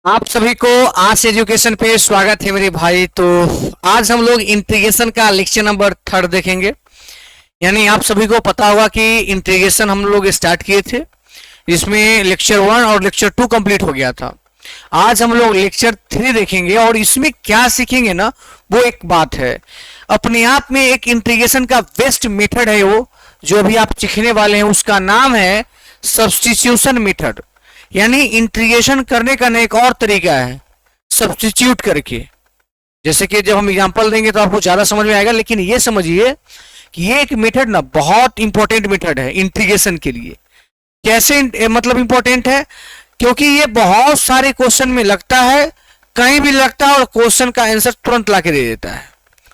आप सभी को आज एजुकेशन पे स्वागत है मेरे भाई। तो आज हम लोग इंटीग्रेशन का लेक्चर नंबर 3 देखेंगे। यानी आप सभी को पता होगा कि इंटीग्रेशन हम लोग स्टार्ट किए थे, जिसमें लेक्चर 1 और लेक्चर 2 कंप्लीट हो गया था। आज हम लोग लेक्चर 3 देखेंगे और इसमें क्या सीखेंगे ना, वो एक बात है अपने आप में। एक इंटीग्रेशन का बेस्ट मेथड है वो जो अभी आप सीखने वाले हैं, उसका नाम है सब्स्टिट्यूशन मेथड। यानी इंटीग्रेशन करने का ना एक और तरीका है, सब्स्टिट्यूट करके। जैसे कि जब हम एग्जांपल देंगे तो आपको ज्यादा समझ में आएगा, लेकिन ये समझिए कि ये एक मेथड ना बहुत इंपॉर्टेंट मेथड है इंटीग्रेशन के लिए। कैसे मतलब इंपॉर्टेंट है? क्योंकि ये बहुत सारे क्वेश्चन में लगता है, कहीं भी लगता है और क्वेश्चन का आंसर तुरंत ला के दे देता है।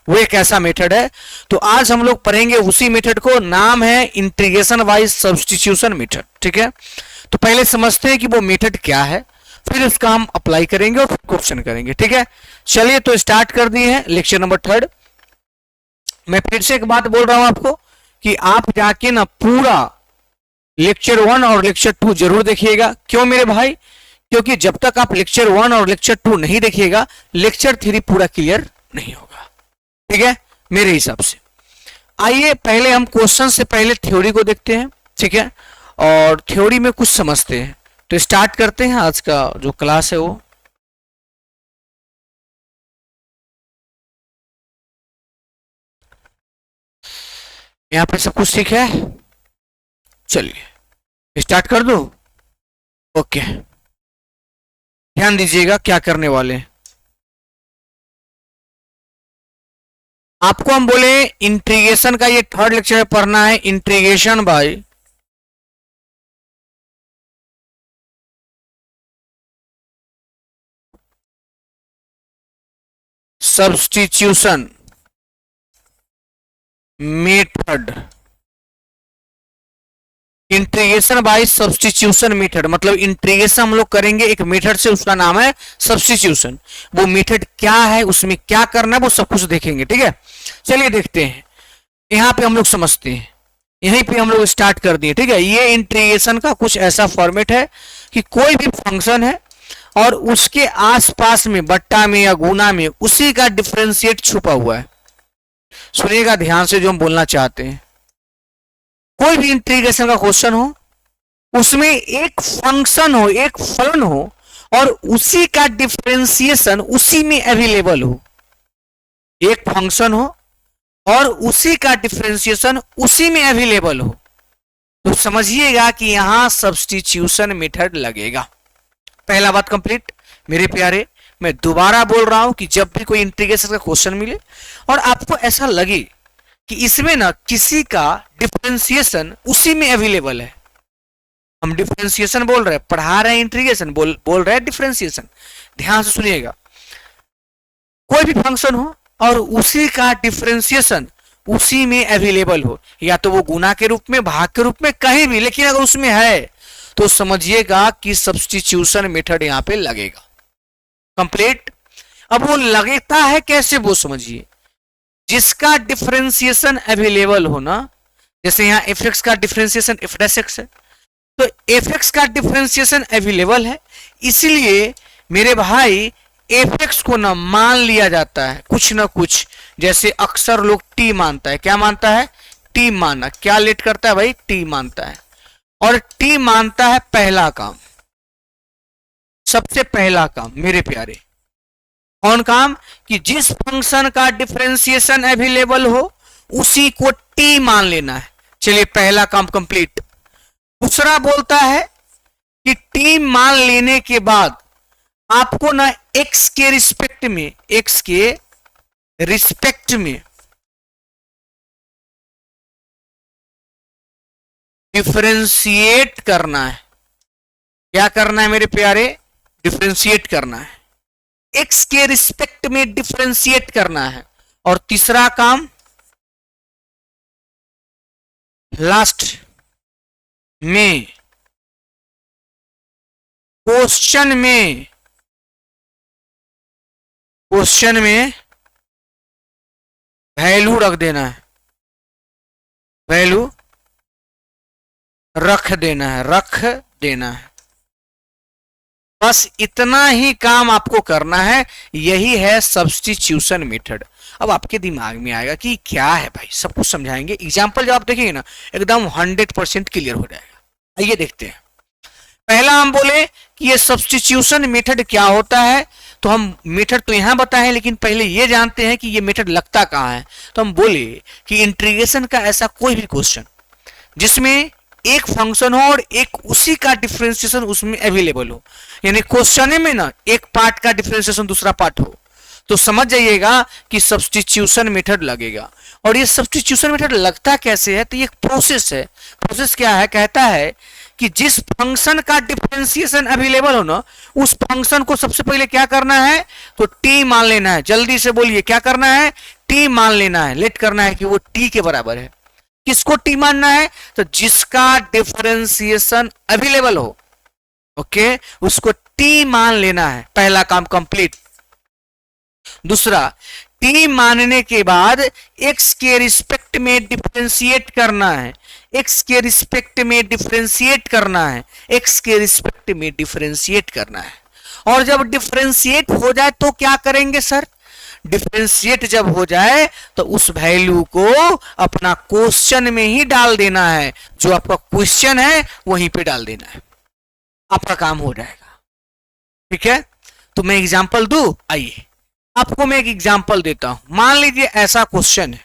वो एक ऐसा मेथड है। तो आज हम लोग पढ़ेंगे उसी मेथड को, नाम है इंटीग्रेशन वाइज सब्स्टिट्यूशन मेथड। ठीक है, तो पहले समझते हैं कि वो मेथड क्या है, फिर इसका हम अप्लाई करेंगे और क्वेश्चन करेंगे। ठीक है, चलिए तो स्टार्ट कर दिए हैं लेक्चर नंबर 3। मैं फिर से एक बात बोल रहा हूं आपको कि आप जाके ना पूरा लेक्चर 1 और लेक्चर 2 जरूर देखिएगा। क्यों मेरे भाई? क्योंकि जब तक आप लेक्चर 1 और लेक्चर 2 नहीं देखिएगा, लेक्चर 3 पूरा क्लियर नहीं होगा। ठीक है, मेरे हिसाब से। आइए पहले हम क्वेश्चन से पहले थ्योरी को देखते हैं। ठीक है, और थ्योरी में कुछ समझते हैं। तो स्टार्ट करते हैं आज का जो क्लास है वो। यहाँ पे सब कुछ ठीक है? चलिए स्टार्ट कर दो। ओके, ध्यान दीजिएगा क्या करने वाले हैं। आपको हम बोले इंटीग्रेशन का ये 3rd लेक्चर पढ़ना है, integration by substitution method. Integration by substitution method मतलब इंटीग्रेशन हम लोग करेंगे एक मेथड से, उसका नाम है सब्स्टिट्यूशन। वो मेथड क्या है, उसमें क्या करना है, वो सब कुछ देखेंगे। ठीक है, चलिए देखते हैं। यहाँ पे हम लोग समझते हैं, यहीं पे हम लोग स्टार्ट कर दिए। ठीक है, ये इंटीग्रेशन का कुछ ऐसा फॉर्मेट है कि कोई भी फंक्शन है और उसके आसपास में बट्टा में या गुना में उसी का डिफरेंशिएट छुपा हुआ है। सुनिएगा ध्यान से जो हम बोलना चाहते हैं। कोई भी इंटीग्रेशन का क्वेश्चन हो, उसमें एक फंक्शन हो, एक फलन हो और उसी का डिफरेंशिएशन उसी में अवेलेबल हो। एक फंक्शन हो और उसी का डिफरेंशिएशन उसी में अवेलेबल हो, तो समझिएगा कि यहां सब्स्टिट्यूशन मेथड लगेगा। पहला बात कंप्लीट मेरे प्यारे। मैं दोबारा बोल रहा हूं कि जब भी कोई इंटीग्रेशन का क्वेश्चन मिले और आपको ऐसा लगे कि इसमें ना किसी का डिफरेंशिएशन उसी में अवेलेबल है, हम डिफरेंशिएशन बोल रहे हैं, पढ़ा रहे हैं इंटीग्रेशन, बोल रहे हैं डिफरेंशिएशन। ध्यान से सुनिएगा। कोई भी फंक्शन हो और उसी का डिफरेंशिएशन उसी में अवेलेबल हो, या तो वो गुना के रूप में, भाग के रूप में, कहीं भी, लेकिन अगर उसमें है तो समझिएगा कि सब्स्टिट्यूशन मेथड यहां पे लगेगा। कंप्लीट। अब वो लगता है कैसे, वो समझिए। जिसका डिफरेंशिएशन अवेलेबल हो ना, जैसे यहां एफ एक्स का डिफरेंशिएशन एफ डैश एक्स है, तो एफ एक्स का डिफरेंशिएशन अवेलेबल है, इसलिए मेरे भाई एफ एक्स को ना मान लिया जाता है कुछ ना कुछ। जैसे अक्सर लोग टी मानता है, क्या मानता है? टी मानना क्या लेट करता है भाई? टी मानता है। और टी मानता है पहला काम, सबसे पहला काम मेरे प्यारे। कौन काम? कि जिस फंक्शन का डिफरेंशिएशन अवेलेबल हो उसी को टी मान लेना है। चलिए पहला काम कंप्लीट। दूसरा बोलता है कि टी मान लेने के बाद आपको ना एक्स के रिस्पेक्ट में, एक्स के रिस्पेक्ट में डिफरेंशिएट करना है। क्या करना है मेरे प्यारे? डिफरेंशिएट करना है, एक्स के रिस्पेक्ट में डिफरेंशिएट करना है। और तीसरा काम लास्ट में क्वेश्चन में वैल्यू रख देना है, वैल्यू रख देना है। बस इतना ही काम आपको करना है, यही है सब्स्टिट्यूशन मेथड। अब आपके दिमाग में आएगा कि क्या है भाई, सब कुछ समझाएंगे, एग्जाम्पल जब आप देखेंगे ना एकदम 100% क्लियर हो जाएगा। आइए देखते हैं। पहला हम बोले कि ये सब्स्टिट्यूशन मेथड क्या होता है, तो हम मेथड तो यहां बताएं, लेकिन पहले ये जानते हैं कि ये मेथड लगता कहां है। तो हम बोले कि इंटीग्रेशन का ऐसा कोई भी क्वेश्चन जिसमें एक फंक्शन हो और एक उसी का डिफरेंशिएशन उसमें अवेलेबल हो, यानी क्वेश्चन में ना एक पार्ट का डिफरेंशिएशन दूसरा पार्ट हो, तो समझ जाइएगा कि सब्स्टिट्यूशन मेथड लगेगा। और ये सब्स्टिट्यूशन मेथड लगता कैसे है, तो ये एक प्रोसेस है। प्रोसेस क्या है, कहता है कि जिस फंक्शन का डिफरेंशिएशन अवेलेबल हो ना, उस फंक्शन को सबसे पहले क्या करना है, तो टी मान लेना है। जल्दी से बोलिए, क्या करना है, टी मान लेना है, लेट करना है कि वो टी के बराबर है। किसको टी मानना है, तो जिसका डिफरेंशिएशन अवेलेबल हो, ओके, उसको टी मान लेना है। पहला काम कंप्लीट। दूसरा, टी मानने के बाद एक्स के रिस्पेक्ट में डिफरेंशिएट करना है, एक्स के रिस्पेक्ट में डिफरेंशिएट करना है, एक्स के रिस्पेक्ट में डिफरेंशिएट करना है। और जब डिफरेंशिएट हो जाए तो क्या करेंगे सर, डिफरेंशिएट जब हो जाए तो उस वैल्यू को अपना क्वेश्चन में ही डाल देना है, जो आपका क्वेश्चन है वहीं पे डाल देना है, आपका काम हो जाएगा। ठीक है, तो मैं एग्जांपल दूं, आइए आपको मैं एक एग्जांपल देता हूं। मान लीजिए ऐसा क्वेश्चन है,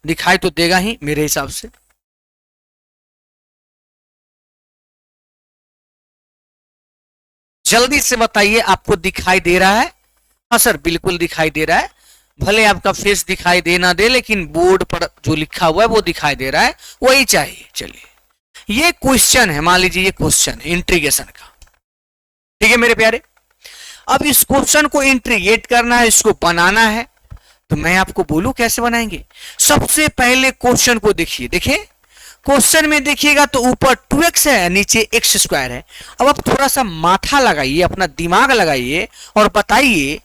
दिखाई तो देगा ही मेरे हिसाब से, जल्दी से बताइए आपको दिखाई दे रहा है। हाँ सर बिल्कुल दिखाई दे रहा है, भले आपका फेस दिखाई दे ना दे, लेकिन बोर्ड पर जो लिखा हुआ है वो दिखाई दे रहा है, वही चाहिए। चलिए, ये क्वेश्चन है, मान लीजिए ये क्वेश्चन है इंटीग्रेशन का, ठीक है मेरे प्यारे। अब इस क्वेश्चन को इंटीग्रेट करना है, इसको बनाना है, तो मैं आपको बोलूं कैसे बनाएंगे। सबसे पहले क्वेश्चन को देखिए, देखिए क्वेश्चन में देखिएगा तो ऊपर 2x है, नीचे x स्क्वायर है। अब आप थोड़ा सा माथा लगाइए, अपना दिमाग लगाइए और बताइए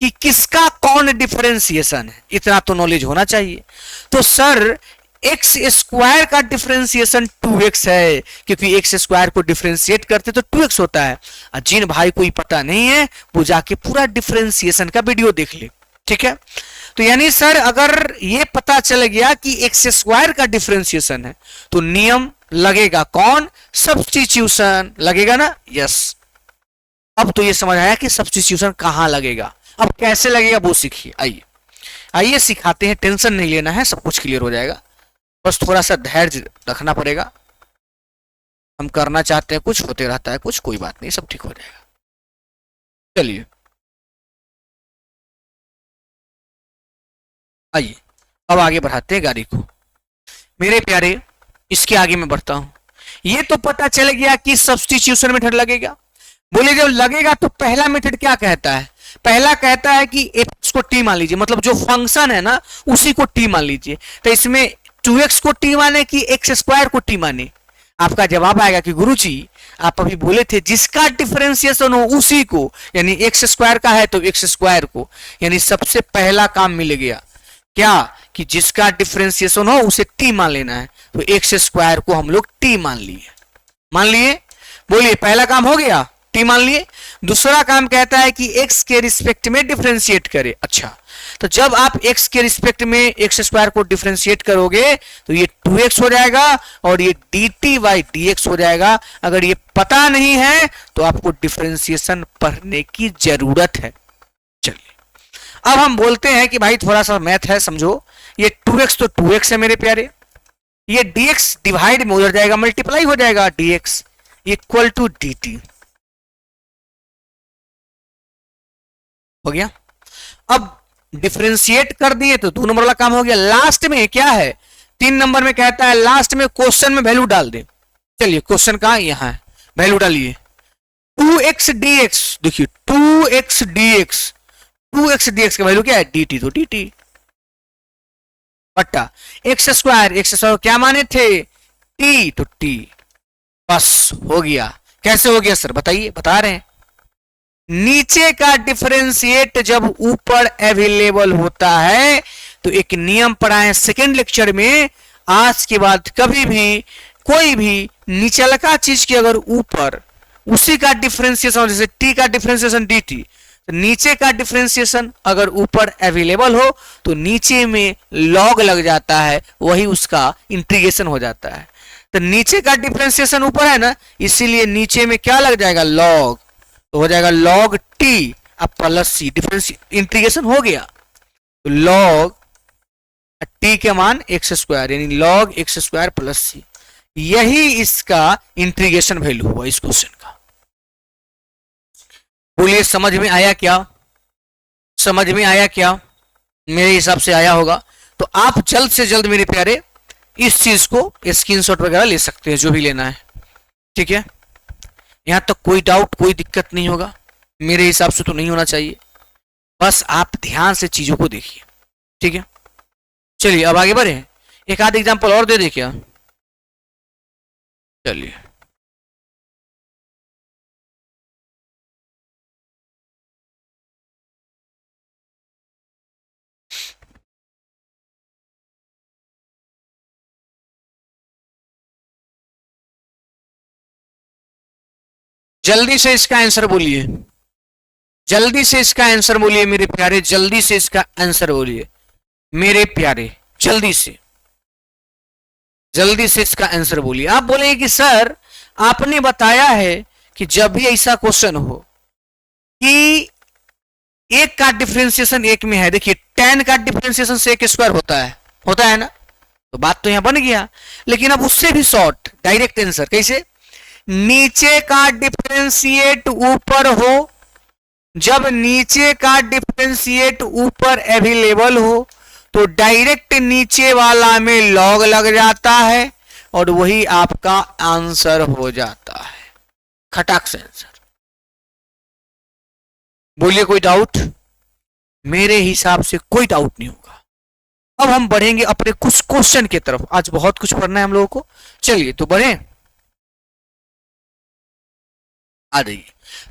कि किसका कौन डिफरेंशिएशन है, इतना तो नॉलेज होना चाहिए। तो सर एक्स स्क्वायर का डिफरेंशिएशन 2x है, क्योंकि एक्स स्क्वायर को डिफरेंशिएट करते तो 2x होता है। जिन भाई कोई पता नहीं है वो जाके पूरा डिफरेंशिएशन का वीडियो देख ले, ठीक है। तो यानी सर अगर ये पता चल गया कि एक्स स्क्वायर का डिफरेंशिएशन है, तो नियम लगेगा कौन, सब्स्टिट्यूशन लगेगा ना, यस। अब तो ये समझ आया कि सब्स्टिट्यूशन कहां लगेगा। अब कैसे लगेगा वो सीखिए, आइए आइए सिखाते हैं, टेंशन नहीं लेना है, सब कुछ क्लियर हो जाएगा, बस थोड़ा सा धैर्य रखना पड़ेगा। हम करना चाहते हैं कुछ, होते रहता है कुछ, कोई बात नहीं, सब ठीक हो जाएगा। चलिए आइए अब आगे बढ़ाते हैं गाड़ी को मेरे प्यारे। इसके आगे मैं बढ़ता हूं। ये तो पता चल गया कि सब्स्टिट्यूशन मेथड लगेगा। बोले जब लगेगा तो पहला मेथड क्या कहता है, पहला कहता है कि एक्स को टी मान लीजिए, मतलब जो फंक्शन है ना उसी को टी मान लीजिए। तो इसमें 2x को टी माने कि एक्स स्क्वायर को टी माने। आपका जवाब आएगा कि गुरुजी आप अभी बोले थे जिसका डिफरेंशिएशन हो उसी को, यानी एक्स स्क्वायर का है तो एक्स स्क्वायर को, यानी सबसे पहला काम मिल गया क्या, कि जिसका डिफरेंशिएशन हो उसे टी मान लेना है। तो एक्स स्क्वायर को हम लोग टी मान लिए, बोलिए पहला काम हो गया, टी मान लिए। दूसरा काम कहता है कि एक्स के रिस्पेक्ट में डिफरेंशिएट करे। अच्छा, तो जब आप x के रिस्पेक्ट में एक्स स्क्वायर को डिफरेंशिएट करोगे तो ये 2x हो जाएगा और ये dt बाई dx हो जाएगा। अगर ये पता नहीं है तो आपको डिफरेंशिएशन पढ़ने की जरूरत है। चलिए अब हम बोलते हैं कि भाई थोड़ा सा मैथ है समझो, ये 2x तो 2x है मेरे प्यारे, ये dx डिवाइड में उधर जाएगा, मल्टीप्लाई हो जाएगा, dx इक्वल टू dt हो गया। अब डिफरेंशिएट कर दिए तो 2 नंबर वाला काम हो गया। लास्ट में क्या है, 3 नंबर में कहता है लास्ट में क्वेश्चन में वैल्यू डाल दे। चलिए क्वेश्चन कहां है, यहां है, वैल्यू डालिए 2x dx। देखिए 2x dx का वैल्यू क्या है, dt, तो dt बट्टा एक्स स्क्वायर क्या माने थे, t, तो t, बस हो गया। कैसे हो गया सर बताइए, बता रहे हैं। नीचे का डिफरेंशिएट जब ऊपर अवेलेबल होता है तो एक नियम पढ़ाए सेकेंड लेक्चर में, आज के बाद कभी भी कोई भी निचलका चीज के अगर ऊपर उसी का डिफरेंशिएशन, जैसे टी का डिफरेंशिएशन डी टी, तो नीचे का डिफरेंशिएशन अगर ऊपर अवेलेबल हो तो नीचे में लॉग लग जाता है, वही उसका इंटीग्रेशन हो जाता है। तो नीचे का डिफरेंशिएशन ऊपर है ना, इसीलिए नीचे में क्या लग जाएगा, लॉग, तो हो जाएगा लॉग टी अब प्लस सी, डिफरेंस इंटीग्रेशन हो गया। तो लॉग टी के मान एक्स स्क्वायर, यानी log x square plus C, यही इसका इंटीग्रेशन वैल्यू हुआ इस क्वेश्चन का। बोलिए समझ में आया क्या? समझ में आया क्या? मेरे हिसाब से आया होगा। तो आप जल्द से जल्द मेरे प्यारे इस चीज को स्क्रीनशॉट वगैरह ले सकते हैं, जो भी लेना है, ठीक है। यहां तक कोई डाउट, कोई दिक्कत नहीं होगा, मेरे हिसाब से तो नहीं होना चाहिए। बस आप ध्यान से चीजों को देखिए, ठीक है। चलिए अब आगे बढ़े, एक आध एग्जांपल और दे दे क्या? चलिए जल्दी से इसका आंसर बोलिए, जल्दी से इसका आंसर बोलिए मेरे प्यारे, जल्दी से इसका आंसर बोलिए मेरे प्यारे, जल्दी से, जल्दी से इसका आंसर बोलिए। आप बोलेंगे कि सर आपने बताया है कि जब भी ऐसा क्वेश्चन हो कि एक का डिफरेंशिएशन एक में है, देखिए tan का डिफरेंशिएशन से एक स्क्वायर होता है ना, तो बात तो यहां बन गया। लेकिन अब उससे भी शॉर्ट डायरेक्ट आंसर कैसे, नीचे का डिफरेंशिएट ऊपर हो, जब नीचे का डिफरेंशिएट ऊपर अवेलेबल हो तो डायरेक्ट नीचे वाला में लॉग लग जाता है और वही आपका आंसर हो जाता है, खटाक से आंसर। बोलिए कोई डाउट? मेरे हिसाब से कोई डाउट नहीं होगा। अब हम बढ़ेंगे अपने कुछ क्वेश्चन की तरफ, आज बहुत कुछ पढ़ना है हम लोगों को। चलिए तो बढ़े, आ जाइए।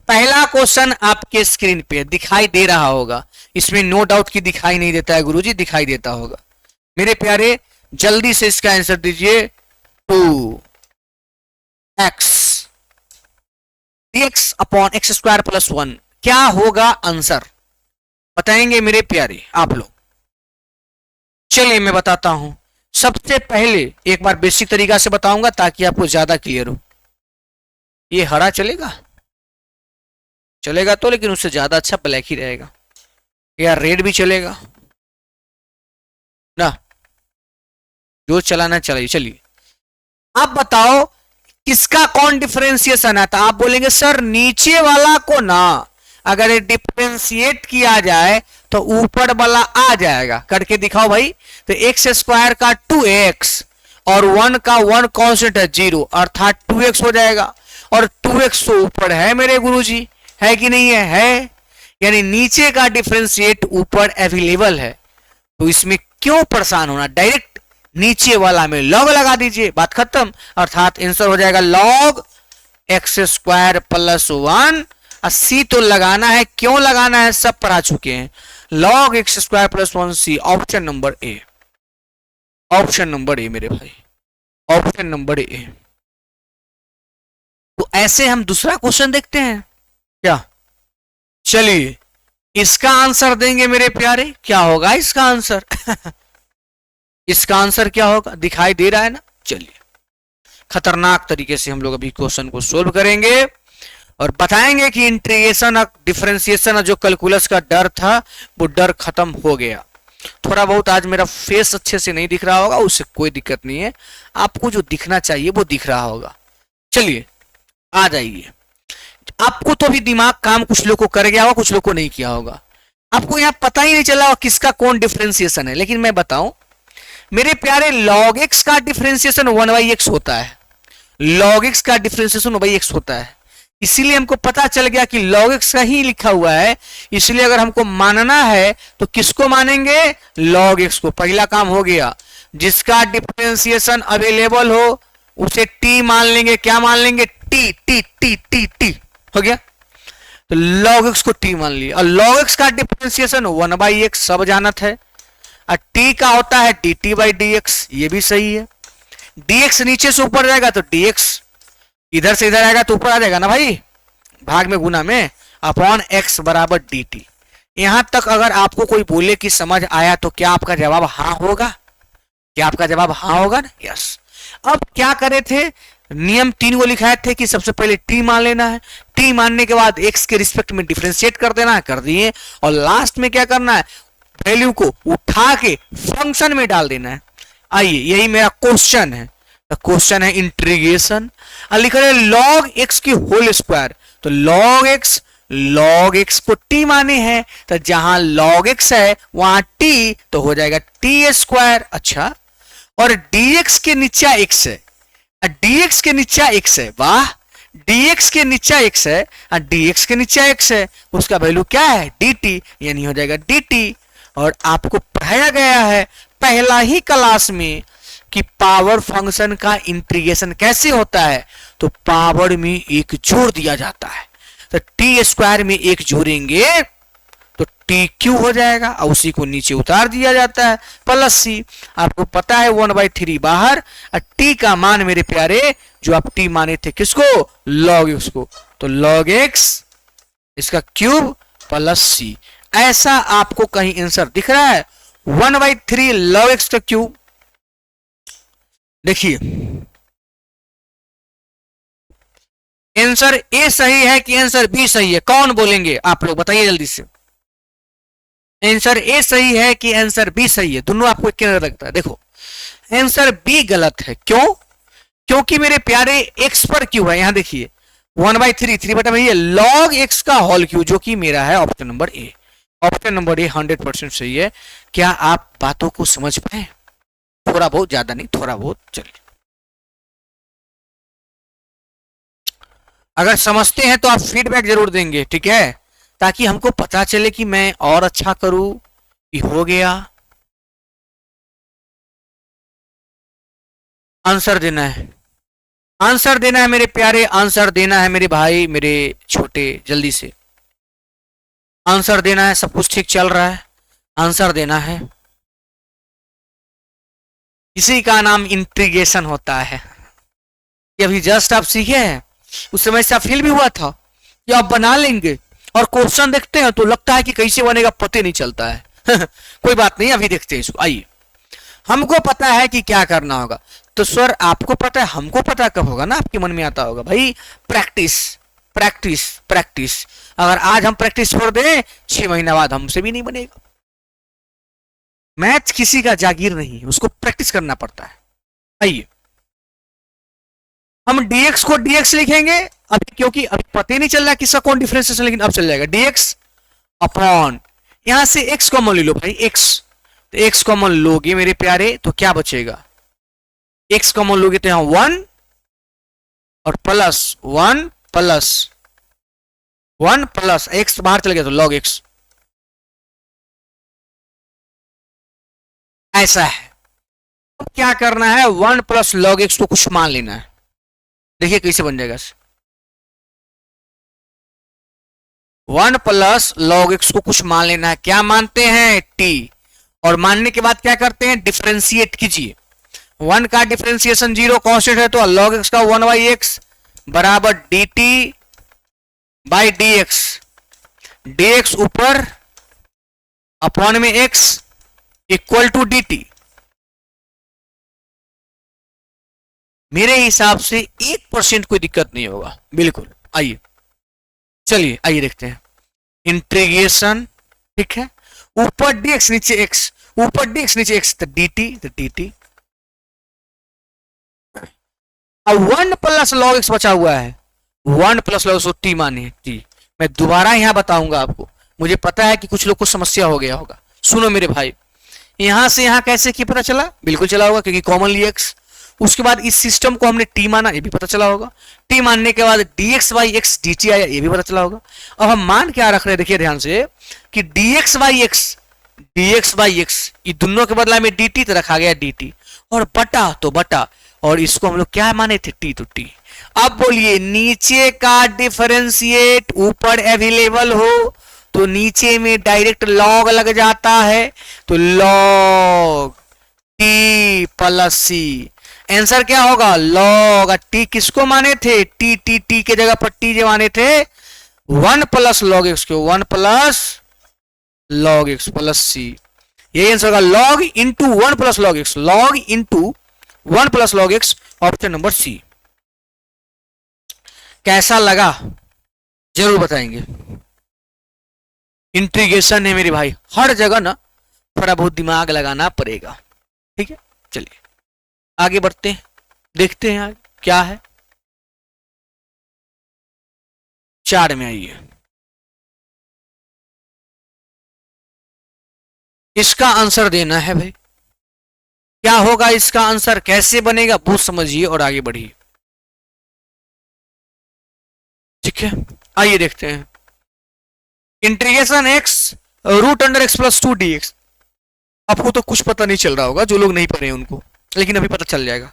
पहला क्वेश्चन आपके स्क्रीन पे दिखाई दे रहा होगा, इसमें नो डाउट की दिखाई नहीं देता है गुरुजी, दिखाई देता होगा। मेरे प्यारे जल्दी से इसका आंसर दीजिए, 2x dx upon x square plus 1, क्या होगा आंसर? बताएंगे मेरे प्यारे आप लोग? चलिए मैं बताता हूं। सबसे पहले एक बार बेसिक तरीका से बताऊंगा ताकि आपको ज्यादा क्लियर हो। ये हरा चलेगा? चलेगा तो, लेकिन उससे ज्यादा अच्छा ब्लैक ही रहेगा, या रेड भी चलेगा ना, जो चलाना चलाइए। चलिए आप बताओ किसका कौन डिफरेंशिएशन है? तो आप बोलेंगे सर नीचे वाला को ना अगर डिफरेंशिएट किया जाए तो ऊपर वाला आ जाएगा, करके दिखाओ भाई। तो एक्स स्क्वायर का 2x और 1 का 1 कांस्टेंट है 0, अर्थात 2x हो जाएगा। और 2x तो ऊपर है मेरे गुरुजी, है कि नहीं है? है, यानी नीचे का डिफरेंशिएट ऊपर अवेलेबल है, तो इसमें क्यों परेशान होना, डायरेक्ट नीचे वाला में लॉग लगा दीजिए, बात खत्म। अर्थात आंसर हो जाएगा लॉग एक्स स्क्वायर प्लस 1। सी तो लगाना है, क्यों लगाना है सब पढ़ा चुके हैं। Log x square plus 1 C, option number A, option number A मेरे भाई, ऑप्शन नंबर ए। तो ऐसे हम दूसरा क्वेश्चन देखते हैं क्या? चलिए इसका आंसर देंगे मेरे प्यारे, क्या होगा इसका आंसर? इसका आंसर क्या होगा, दिखाई दे रहा है ना? चलिए खतरनाक तरीके से हम लोग अभी क्वेश्चन को सोल्व करेंगे और बताएंगे कि इंटीग्रेशन और डिफरेंशिएशन, जो कैलकुलस का डर था वो डर खत्म हो गया। थोड़ा बहुत आज मेरा फेस अच्छे से नहीं दिख रहा होगा, उससे कोई दिक्कत नहीं है, आपको जो दिखना चाहिए वो दिख रहा होगा। चलिए आ जाइए। आपको तो भी दिमाग काम कुछ लोग को कर गया होगा, कुछ लोग को नहीं किया होगा। आपको यहाँ पता ही नहीं चला होगा किसका कौन डिफरेंशिएशन है, लेकिन मैं बताऊं मेरे प्यारे, log x का डिफरेंशिएशन 1/x होता है, log x का डिफरेंशिएशन 1/x होता है। इसीलिए हमको पता चल गया कि log x का ही लिखा हुआ है, इसलिए अगर हमको मानना है तो किसको मानेंगे? log x को। पहला काम हो गया, जिसका डिफरेंशिएशन अवेलेबल हो उसे t मान लेंगे। क्या मान लेंगे? t t t t t हो गया। तो log x को t मान लिया, और log x का डिफरेंशिएशन 1/x सब जानत है, और t का होता है dt/dx, ये भी सही है। dx नीचे से ऊपर जाएगा तो dx इधर से इधर आएगा तो ऊपर आ जाएगा ना भाई, भाग में गुना में, अपॉन x बराबर dt। यहां तक अगर आपको कोई बोले कि समझ आया तो क्या आपका जवाब हाँ होगा? क्या आपका जवाब हाँ होगा ना? यस। अब क्या करे थे, नियम 3 को लिखाए थे कि सबसे पहले t मान लेना है, t मानने के बाद x के रिस्पेक्ट में डिफरेंशिएट कर देना है, कर दिए, और लास्ट में क्या करना है, वैल्यू को उठा के फंक्शन में डाल देना है। आइए यही मेरा क्वेश्चन है, क्वेश्चन है इंटीग्रेशन। लिख रहे log x की होल स्क्वायर, तो log x को t माने हैं, तो जहां log x है वहां t तो हो जाएगा t स्क्वायर। अच्छा, और dx के नीचे x है, dx के नीचे x है, वाह, dx के नीचे x है, dx के नीचे x है, उसका वैल्यू क्या है, dt, यानी हो जाएगा dt। और आपको पढ़ाया गया है पहला ही क्लास में कि पावर फंक्शन का इंटीग्रेशन कैसे होता है, तो पावर में एक जोड़ दिया जाता है, तो टी स्क्वायर में एक जोड़ेंगे तो टी क्यू हो जाएगा, और उसी को नीचे उतार दिया जाता है प्लस सी। आपको पता है 1/3 बाहर, और टी का मान मेरे प्यारे जो आप टी माने थे किसको, log x को, तो log x इसका क्यूब प्लस सी। ऐसा आपको कहीं आंसर दिख रहा है 1/3 log x का क्यूब? देखिए आंसर ए सही है कि आंसर बी सही है, कौन बोलेंगे आप लोग बताइए जल्दी से। आंसर ए सही है कि आंसर बी सही है? दोनों आपको क्या लगता है? देखो आंसर बी गलत है, क्यों? क्योंकि मेरे प्यारे x पर क्यों है, यहां देखिए 1/3 3/3 log x का होल क्यू, जो कि मेरा है option number A. Option number ए 100% सही है। क्या आप बातों को समझ पाए? थोड़ा बहुत, ज्यादा नहीं, थोड़ा बहुत। चलिए, अगर समझते हैं तो आप फीडबैक जरूर देंगे, ठीक है, ताकि हमको पता चले कि मैं और अच्छा करूं कि हो गया। आंसर देना है, आंसर देना है मेरे प्यारे, आंसर देना है मेरे भाई, मेरे छोटे, जल्दी से आंसर देना है। सब कुछ ठीक चल रहा है, आंसर देना है। इसी का नाम इंटीग्रेशन होता है। ये अभी जस्ट आप सीखे हैं, उस समय से फील भी हुआ था कि आप बना लेंगे, और क्वेश्चन देखते हैं तो लगता है कि कैसे बनेगा पता नहीं चलता है। कोई बात नहीं, अभी देखते हैं इसको। आइए, हमको पता है कि क्या करना होगा, तो सर आपको पता है, हमको पता कब होगा ना, आपके मन में आता होगा भाई, प्रैक्टिस प्रैक्टिस प्रैक्टिस। अगर आज हम प्रैक्टिस छोड़ दें 6 महीना बाद हमसे भी नहीं बनेगा। मैथ किसी का जागीर नहीं है, उसको प्रैक्टिस करना पड़ता है। आइए हम dx को dx लिखेंगे अभी, क्योंकि अभी पता ही नहीं चल रहा किसका कौन डिफरेंशिएशन, लेकिन अब चल जाएगा dx अपॉन, यहां से x कॉमन ले लो भाई, x, तो x कॉमन लोगे मेरे प्यारे तो क्या बचेगा, x कॉमन लोगे तो यहां 1 और प्लस 1 प्लस 1 प्लस x बाहर चल गया तो log x। ऐसा है। अब क्या करना है, 1 प्लस log x को कुछ मान लेना है। देखिए कैसे बन जाएगा, 1 प्लस log x को कुछ मान लेना है। क्या मानते हैं, t, और मानने के बाद क्या करते हैं, डिफरेंशिएट कीजिए। 1 का डिफरेंशिएशन 0 कांस्टेंट है, तो log x का 1/x बराबर dt बाई dx, dx ऊपर अपॉन में x इक्वल टू dt। मेरे हिसाब से 1% कोई दिक्कत नहीं होगा, बिल्कुल। आइए चलिए, आइए देखते हैं इंटीग्रेशन, ठीक है, ऊपर dx नीचे x, ऊपर dx नीचे x, तो dt, अब 1 प्लस log x बचा हुआ है, 1 प्लस log x t माने t। मैं दोबारा यहां बताऊंगा आपको, मुझे पता है कि कुछ लोग को समस्या हो गया होगा। सुनो मेरे भाई, यहां से यहां कैसे की पता चला, बिल्कुल चला होगा क्योंकि कॉमन ली x। उसके बाद इस सिस्टम को हमने t माना, ये भी पता चला होगा। t मानने के बाद dx बाई x dt आया, ये भी पता चला होगा। अब हम मान क्या रख रहे हैं, देखिए ध्यान से, कि dx बाई x ये दोनों के बदला में dt तो रखा गया dt, और बटा तो बटा, और इसको हम लोग क्या माने थे, t तो t। अब बोलिए, नीचे का डिफरेंशिएट ऊपर अवेलेबल हो तो नीचे में डायरेक्ट log लग जाता है, तो log t plus c, answer क्या होगा, लॉग। टी किसको माने थे, टी टी टी के जगह पर टी जो माने थे 1 प्लस लॉग एक्स को, 1 plus log x plus C. यही आंसर होगा, log into 1 plus log x, log into 1 plus log x, option number C. कैसा लगा जरूर बताएंगे। इंट्रीगेशन है मेरे भाई, हर जगह ना थोड़ा बहुत दिमाग लगाना पड़ेगा, ठीक है। चलिए आगे बढ़ते हैं, देखते हैं आगे क्या है। 4 में आइए, इसका आंसर देना है भाई। क्या होगा इसका आंसर, कैसे बनेगा वो समझिए और आगे बढ़िए, ठीक है। आइए देखते हैं। Integration x root under x plus 2 d x. आपको तो कुछ पता नहीं चल रहा होगा, जो लोग नहीं पढ़े उनको, लेकिन अभी पता चल जाएगा।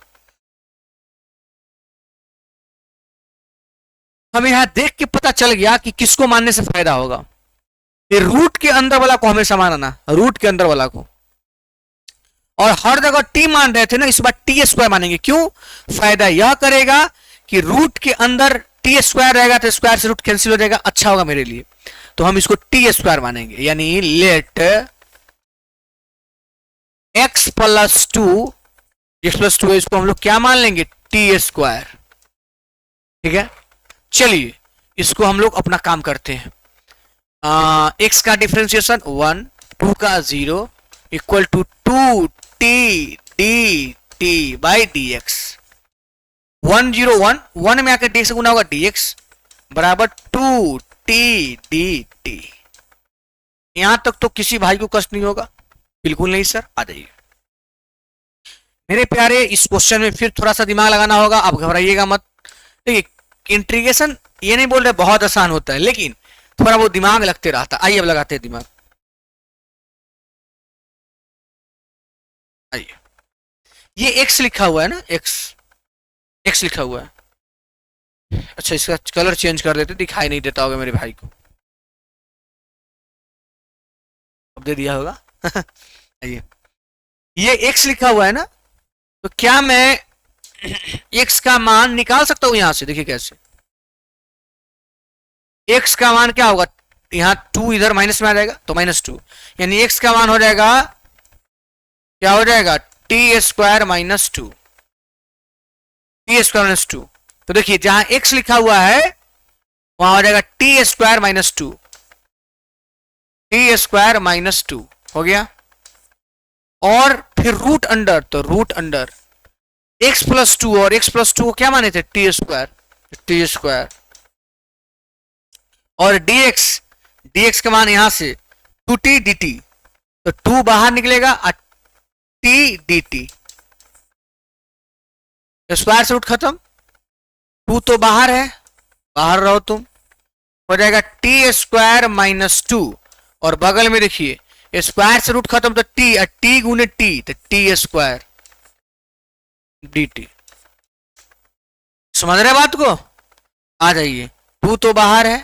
हमें यहां देख के पता चल गया कि किसको मानने से फायदा होगा। ये रूट के अंदर वाला को हमेशा मानना, रूट के अंदर वाला को। और हर जगह टी मान रहे थे ना, इस बार टी स्क्वायर मानेंगे। क्यों, फायदा यह करेगा कि रूट के अंदर टी स्क्वायर रहेगा तो स्क्वायर से रूट कैंसिल हो जाएगा, अच्छा होगा मेरे लिए। तो हम इसको टी स्क्वायर मानेंगे, यानी let x plus 2, x plus 2 इसको हम लोग क्या मान लेंगे, टी स्क्वायर, ठीक है। चलिए इसको हम लोग अपना काम करते हैं। एक्स का डिफरेंशिएशन 1, 2 का 0 equal to 2 t d t by d x. 1 0 1 1 में आकर डी से गुना होगा डी एक्स बराबर 2 टी डी टी। यहां तक तो किसी भाई को कष्ट नहीं होगा, बिल्कुल नहीं सर। आ जाइए मेरे प्यारे, इस क्वेश्चन में फिर थोड़ा सा दिमाग लगाना होगा, आप घबराइएगा मत। देखिए इंटीग्रेशन ये नहीं बोल रहे बहुत आसान होता है, लेकिन थोड़ा बहुत दिमाग लगते रहता है। आइए अब लगाते हैं दिमाग। आइए, ये एक्स लिखा हुआ है ना, एक्स एक्स लिखा हुआ है। अच्छा इसका कलर चेंज कर देते, दिखाई नहीं देता होगा मेरे भाई को, अब दे दिया होगा। आइए, ये एक्स लिखा हुआ है ना, तो क्या मैं एक्स का मान निकाल सकता हूं यहां से। देखिए कैसे, एक्स का मान क्या होगा, यहां 2 इधर माइनस में आ जाएगा तो -2, यानी एक्स का मान हो जाएगा, क्या हो जाएगा, T square minus 2, T square minus 2। तो देखिए जहां एक्स लिखा हुआ है वहां हो जाएगा T square minus 2, T square minus 2 हो गया। और फिर रूट अंडर, तो रूट अंडर एक्स प्लस 2, और एक्स प्लस 2 को क्या माने थे, टी स्क्वायर, टी स्क्वायर। और dx, dx का मान यहां से 2t dt, तो 2 बाहर निकलेगा और t dt, स्क्वायर से रूट खत्म, 2 तो बाहर है, बाहर रहो तुम, हो जाएगा टी स्क्वायर माइनस 2, और बगल में देखिए स्क्वायर से रूट खत्म तो टी, और टी गुने टी तो टी स्क्वायर dt। समझ रहे बात को, आ जाइए। 2 तो बाहर है,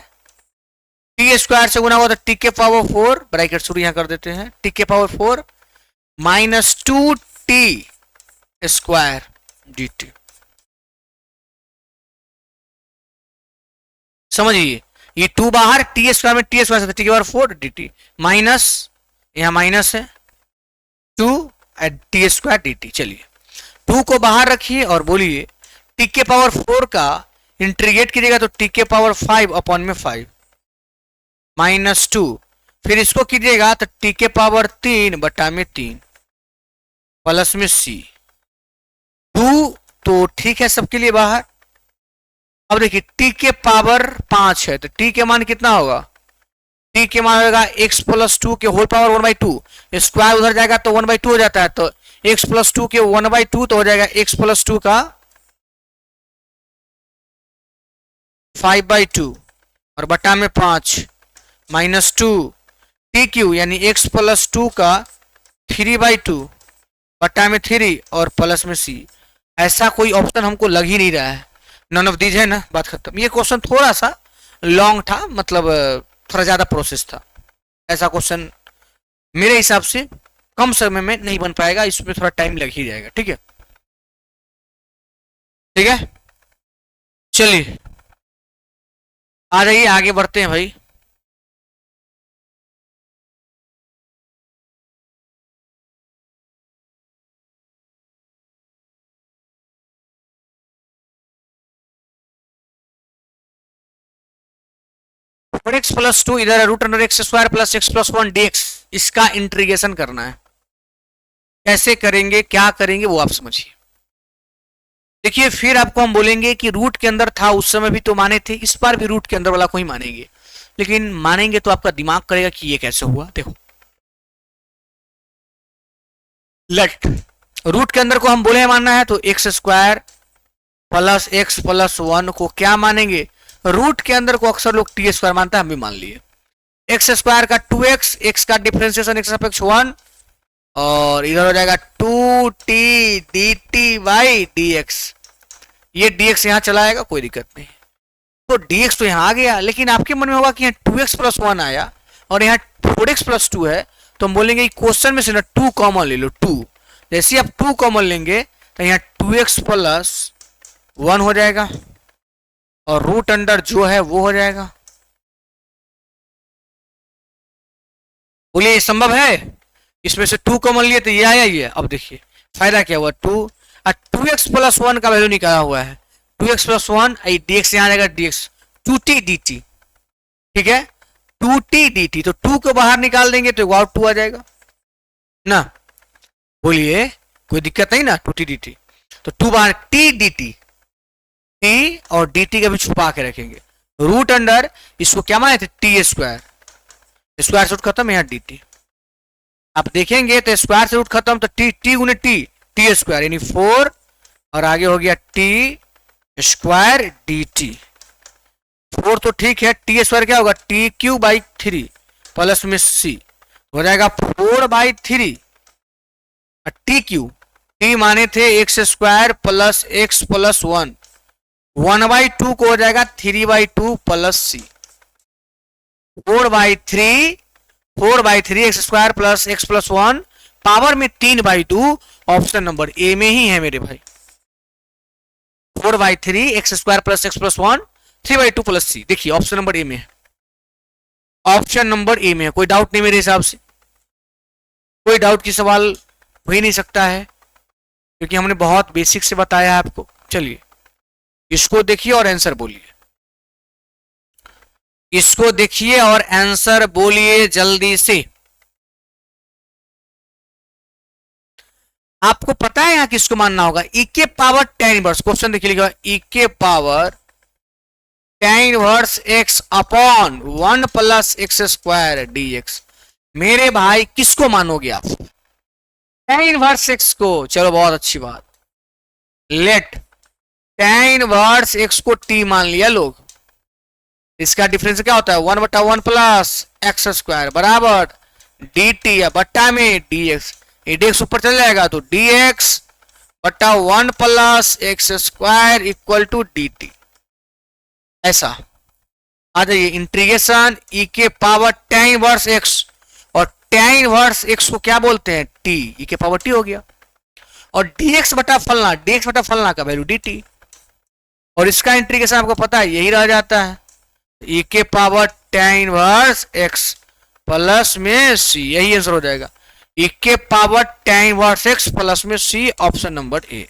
टी स्क्वायर से गुना हुआ तो टी के पावर 4, ब्रैकेट शुरू यहां कर देते हैं, टी के power 4 minus 2 T square D T. समझिए ये 2 बाहर, टी स्क्वायर में टी स्क्वायर से टी के पावर 4 डी टी, माइनस यहां माइनस है 2 टी स्क्वायर डी टी। चलिए 2 को बाहर रखिए और बोलिए टी के पावर 4 का इंटीग्रेट कीजिएगा तो टी के पावर 5 अपॉन में 5 माइनस 2, फिर इसको कीजिएगा तो टी के पावर 3 बटा में 3 प्लस में सी 2, तो ठीक है सबके लिए बाहर। अब देखिए टी के पावर 5 है तो टी के मान कितना होगा, टी के मान होगा x प्लस 2 के होल पावर 1/2, स्क्वायर उधर जाएगा तो 1/2 हो जाता है, तो x प्लस 2 के 1/2 तो हो जाएगा x प्लस 2 का 5/2 और बटा में 5 माइनस 2 टी क्यू, यानी x प्लस 2 का 3/2 बटा में 3 और प्लस में सी। ऐसा कोई ऑप्शन हमको लग ही नहीं रहा है, नन ऑफ दीज है ना, बात खत्म। ये क्वेश्चन थोड़ा सा लॉन्ग था, मतलब थोड़ा ज्यादा प्रोसेस था। ऐसा क्वेश्चन मेरे हिसाब से कम समय में नहीं बन पाएगा, इसमें थोड़ा टाइम लग ही जाएगा, ठीक है। ठीक है, चलिए आ जाइए, आगे बढ़ते हैं भाई। फोर एक्स प्लस टू इधर है, root under x square plus x plus one d x, इसका इंटीग्रेशन करना है। कैसे करेंगे, क्या करेंगे, वो आप समझिए। देखिए फिर आपको हम बोलेंगे कि रूट के अंदर था उस समय भी तो माने थे, इस बार भी रूट के अंदर वाला को ही मानेंगे, लेकिन मानेंगे तो आपका दिमाग करेगा कि ये कैसे हुआ। देखो लेट रूट के अंदर को हम बोले मानना है तो x square plus x plus one को क्या मानेंगे, रूट के अंदर को अक्सर लोग टी स्क्वायर मानता है, हम भी मान लिए। एक्स स्क्वायर का टू एक्स, एक्स का डिफरेंशिएशन एक्स अपेक्ष वन, और इधर हो जाएगा two t d t by d x. ये dx यहां चला आएगा, कोई दिक्कत नहीं। तो dx तो यहां आ गया, लेकिन आपके मन में होगा कि यहाँ 2x प्लस वन आया और यहाँ 4x प्लस टू है, तो हम बोलेंगे क्वेश्चन में से ना 2 कॉमन ले लो। 2 जैसे आप 2 कॉमन लेंगे तो यहाँ 2x प्लस वन हो जाएगा और रूट अंडर जो है वो हो जाएगा। बोलिए ये संभव है? इसमें से 2 कॉमन लिए तो ये आया, ये। अब देखिए फायदा क्या हुआ, 2 और 2x प्लस वन का वैल्यू निकाला हुआ है, 2x प्लस वन, dx यहाँ जाएगा dx, 2t dt, ठीक है, 2t dt। तो 2 को बाहर निकाल देंगे तो और 2 आ जाएगा ना। बोलिए कोई दिक्कत नहीं ना, 2t dt। तो 2 बाहर t dt, t और dt का भी छुपा के रखेंगे। रूट अंडर इसको क्या माने थे, टी स्क्वायर, स्क्वायर से रूट खत्म, यहाँ dt। आप देखेंगे तो स्क्वायर से रूट खत्म तो टी, टी गुने टी, टी स्क्वायर यानी 4, और आगे हो गया टी स्क्वायर डी टी। 4 तो ठीक है, टी स्क्वायर क्या होगा, टी क्यू बाई 3 प्लस में सी हो जाएगा 4 बाई 3, टी क्यू, टी माने थे x square plus x plus one, 1 by 2 को हो जाएगा 3 by 2 plus C, 4 by 3, 4 by 3 x square plus x plus one, power में 3 बाई 2, ऑप्शन नंबर ए में ही है मेरे भाई। 4 by 3 x square plus x plus one, 3 by 2 plus C, देखिए option number ए में है, ऑप्शन नंबर ए में है। कोई डाउट नहीं मेरे हिसाब से, कोई डाउट की सवाल हो ही नहीं सकता है, क्योंकि हमने बहुत बेसिक से बताया है आपको। चलिए इसको देखिए और आंसर बोलिए, इसको देखिए और आंसर बोलिए जल्दी से। आपको पता है यहां किसको मानना होगा, ई के पावर टेन इनवर्स, क्वेश्चन देखिए लिखा ई के power ten inverse x upon 1 plus x square D x. मेरे भाई किसको मानोगे आप, टेन इनवर्स एक्स को। चलो बहुत अच्छी बात, लेट टेन इनवर्स एक्स को टी मान लिया लोग। इसका डिफरेंस क्या होता है, 1/1 प्लस एक्स स्क्वायर बराबर डी टी या बट्टा में डी एक्स, dx ऊपर चल जाएगा तो dx बटा 1 plus x square equal to d t. ऐसा आ जाइए, इंटीग्रेशन ई के पावर टेन इनवर्स एक्स, और टेन इनवर्स एक्स को क्या बोलते हैं, टी, ई के पावर टी हो गया, और dx बटा फलना, dx बटा फलना का वैल्यू dt, और इसका इंटीग्रेशन आपको पता है यही रह जाता है, ई के power ten inverse x plus में सी, यही आंसर हो जाएगा, ई के power ten inverse x plus में C, option number A,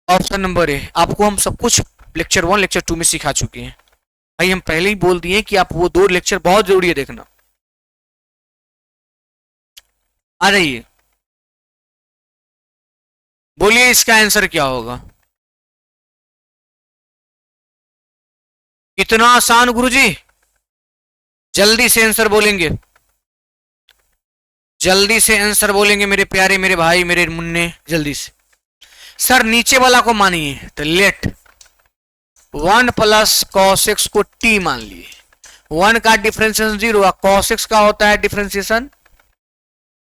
option number A. आपको हम सब कुछ लेक्चर 1 लेक्चर 2 में सिखा चुके हैं भाई, हम पहले ही बोल दिए कि आप वो 2 लेक्चर बहुत जरूरी है देखना। आ जाइए बोलिए इसका आंसर क्या होगा, इतना आसान गुरुजी, जल्दी से आंसर बोलेंगे, जल्दी से आंसर बोलेंगे मेरे प्यारे, मेरे भाई, मेरे मुन्ने, जल्दी से। सर नीचे वाला को मानिए तो लेट 1 प्लस कॉस एक्स को टी मान लिए, 1 का डिफरेंशिएशन 0, कॉस एक्स का होता है डिफरेंशिएशन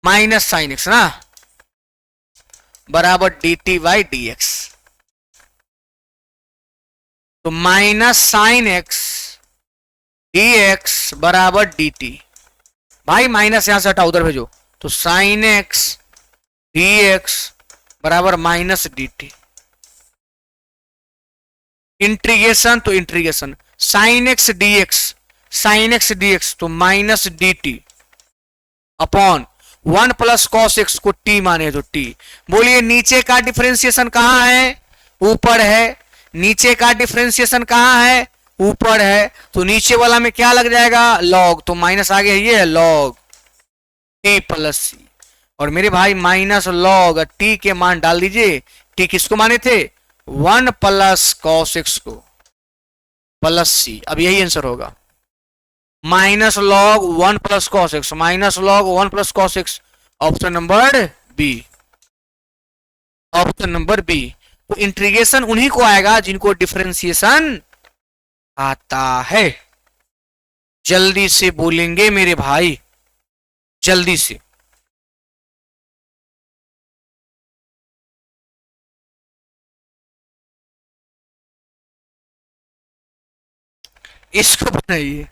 माइनस साइन एक्स ना, बराबर d t by d x. तो minus sine x d x बराबर डी टी, भाई माइनस यहां से हटा उधर भेजो, तो साइन एक्स डी एक्स बराबर माइनस डी टी। इंटीग्रेशन तो integration sine x d x तो minus d t upon 1 plus cos x को टी माने तो टी। बोलिए नीचे का डिफरेंशिएशन कहां है? ऊपर है। नीचे का डिफरेंशिएशन कहां है? ऊपर है। तो नीचे वाला में क्या लग जाएगा? लॉग। तो माइनस आगे ये है लॉग टी प्लस सी। और मेरे भाई माइनस लॉग टी के मान डाल दीजिए। टी किसको माने थे? 1 प्लस कॉस एक्स को प्लस सी। अब यही आंसर होगा। Minus log 1 plus cos x, minus log 1 plus cos x. Option number B, option number B. तो इंटीग्रेशन उन्हीं को आएगा जिनको डिफरेंशिएशन आता है। जल्दी से बोलेंगे मेरे भाई, जल्दी से। इसको बनाइए।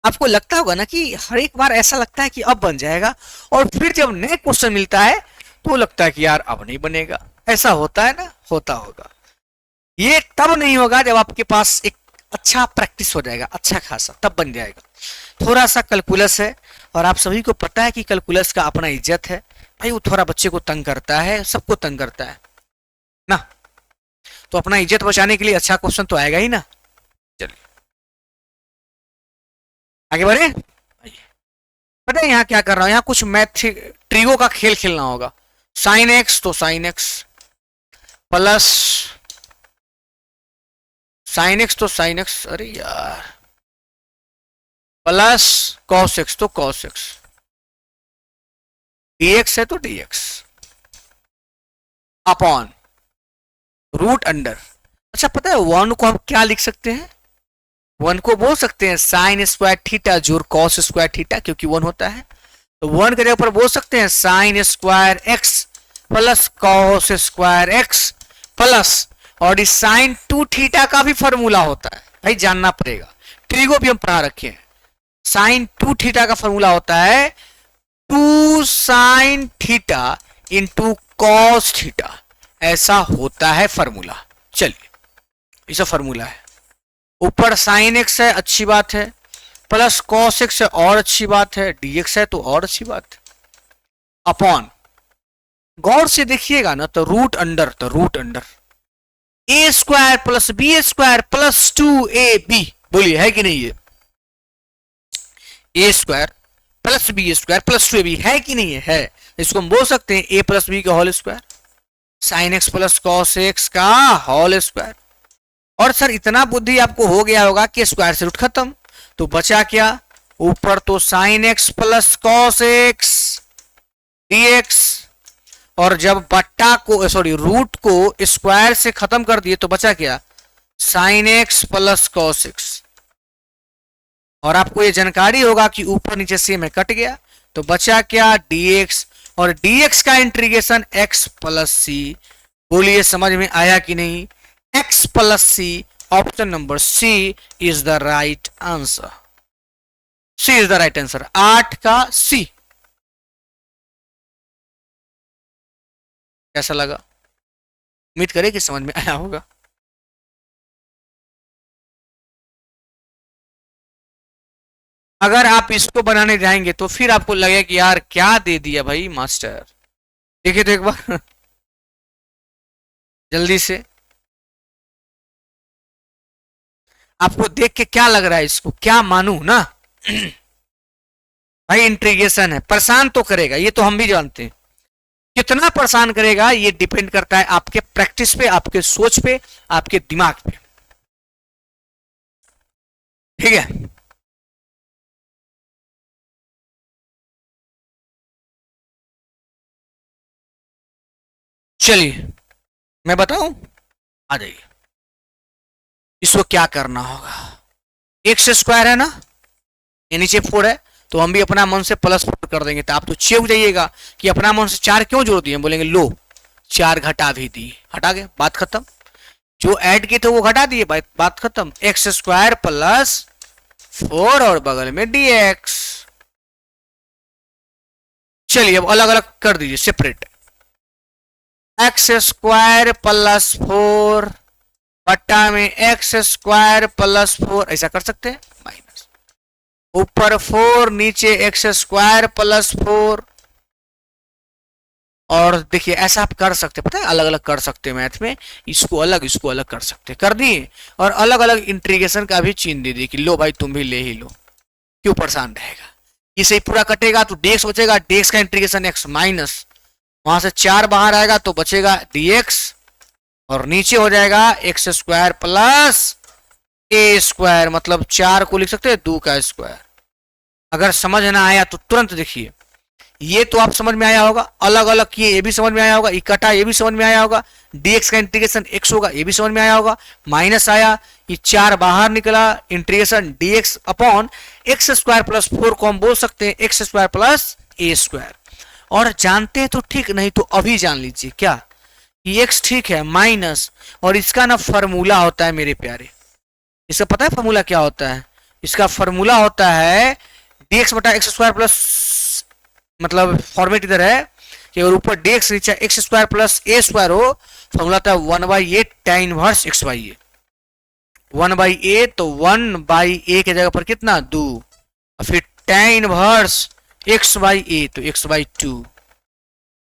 आपको लगता होगा ना कि हर एक बार ऐसा लगता है कि अब बन जाएगा, और फिर जब नए क्वेश्चन मिलता है तो लगता है कि यार अब नहीं बनेगा। ऐसा होता है ना? होता होगा। ये तब नहीं होगा जब आपके पास एक अच्छा प्रैक्टिस हो जाएगा, अच्छा खासा, तब बन जाएगा। थोड़ा सा कैलकुलस है, और आप सभी को पता है कि कैलकुलस का अपना इज्जत है भाई। वो थोड़ा बच्चे को तंग करता है, सबको तंग करता है ना। तो अपना इज्जत बचाने के लिए अच्छा क्वेश्चन तो आएगा ही ना। चलिए आगे बढ़े। पता है यहाँ क्या कर रहा हूं? यहाँ कुछ मैथ ट्रिगो का खेल खेलना होगा। साइन एक्स तो sine x plus sine x तो साइन एक्स, अरे यार, प्लस कॉस एक्स तो कॉस एक्स, डीएक्स है तो डीएक्स अपॉन रूट अंडर। अच्छा पता है वन को हम क्या लिख सकते हैं? वन को बोल सकते हैं साइन स्क्वायर थीटा जोड़ कॉस स्क्वायर थीटा, क्योंकि वन होता है। तो वन के जगह पर बोल सकते हैं sine square x plus cos square x plus, और इस साइन 2 थीटा का भी फॉर्मूला होता है भाई, जानना पड़ेगा। ट्रिगो भी हम पढ़ा रखे हैं। साइन 2 थीटा का फॉर्मूला होता है 2 sine theta into cos theta, ऐसा होता है फॉर्मूला। चलिए ऐसा फॉर्मूला है। ऊपर साइन एक्स है, अच्छी बात है, प्लस कॉस एक्स है, और अच्छी बात है, डीएक्स है तो और अच्छी बात है, अपॉन, गौर से देखिएगा ना तो रूट अंडर, तो root under a square plus b square plus 2ab। बोलिए है कि नहीं? ये a square plus b square plus 2ab है कि नहीं? है। इसको हम बोल सकते हैं ए प्लस बी का whole square, sine x plus cos x का होल स्क्वायर। और सर इतना बुद्धि आपको हो गया होगा कि स्क्वायर से रूट खत्म, तो बचा क्या? ऊपर तो sine x plus cos x d x, और जब बट्टा को सॉरी रूट को स्क्वायर से खत्म कर दिए तो बचा क्या? Sign x plus cos x. और आपको ये जानकारी होगा कि ऊपर नीचे से में कट गया, तो बचा क्या? डीएक्स, और डीएक्स का इंटीग्रेशन एक्स प्लस सी। बोलिए समझ में आया कि नहीं? X plus C, option number C is the right answer. C is the right answer, 8 का सी। कैसा लगा? उम्मीद करें कि समझ में आया होगा। अगर आप इसको बनाने जाएंगे तो फिर आपको लगेगा कि यार क्या दे दिया भाई मास्टर। देखिए तो एक बार जल्दी से, आपको देख के क्या लग रहा है? इसको क्या मानू ना? भाई इंट्रीगेशन है, परेशान तो करेगा, ये तो हम भी जानते हैं। कितना परेशान करेगा ये डिपेंड करता है आपके प्रैक्टिस पे, आपके सोच पे, आपके दिमाग पे। ठीक है, चलिए मैं बताऊं, आ जाइए। इसको क्या करना होगा? एक्स स्क्वायर है ना, ये नीचे 4 है, तो हम भी अपना मन से प्लस 4 कर देंगे। तो आप तो चेक जाइएगा कि अपना मन से 4 क्यों जोड़ दिए? बोलेंगे लो 4 घटा भी दी, हटा गए, बात खत्म। जो ऐड किए थे वो घटा दिए, बात खत्म। एक्स स्क्वायर प्लस 4 और बगल में dx। चलिए अब अलग अलग कर दीजिए, सेपरेट। एक्स स्क्वायर प्लस 4 बट्टा में एक्स स्क्वायर प्लस 4, ऐसा कर सकते हैं। माइनस ऊपर 4 नीचे एक्स स्क्वायर प्लस 4। और देखिए ऐसा आप कर सकते हैं, पता है अलग अलग कर सकते हैं मैथ में, इसको अलग कर सकते हैं, कर दिए। और अलग अलग इंटीग्रेशन का भी चिन्ह दे दिए कि लो भाई तुम भी ले ही लो, क्यों परेशान रहेगा। इसे पूरा कटेगा तो dx बचेगा, dx का इंटीग्रेशन x माइनस, वहां से 4 बाहर आएगा तो बचेगा dx, और नीचे हो जाएगा x square plus a square, मतलब 4 को लिख सकते हैं 2 का स्क्वायर। अगर समझ ना आया तो तुरंत देखिए, ये तो आप समझ में आया होगा, अलग अलग किए ये भी समझ में आया होगा, इकट्ठा ये भी समझ में आया होगा, dx का इंटीग्रेशन x होगा ये भी समझ में आया होगा, माइनस आया, ये 4 बाहर निकला, integration dx upon x square plus 4 को हम बोल सकते हैं x square plus a square. और जानते हैं तो ठीक, नहीं तो अभी जान लीजिए क्या, ये x ठीक है माइनस, और इसका ना फॉर्मूला होता है मेरे प्यारे, इसका पता है फॉर्मूला क्या होता है, इसका फॉर्मूला होता है dx बटा एक्स स्क्वायर प्लस, मतलब फॉर्मेट इधर है कि अगर ऊपर dx नीचे x square plus a square हो, फॉर्मूला था 1/a tan inverse x by A. 1/a तो 1/a के जगह पर कितना 2, और फिर tan इनवर्स x बाई ए तो x बाई 2,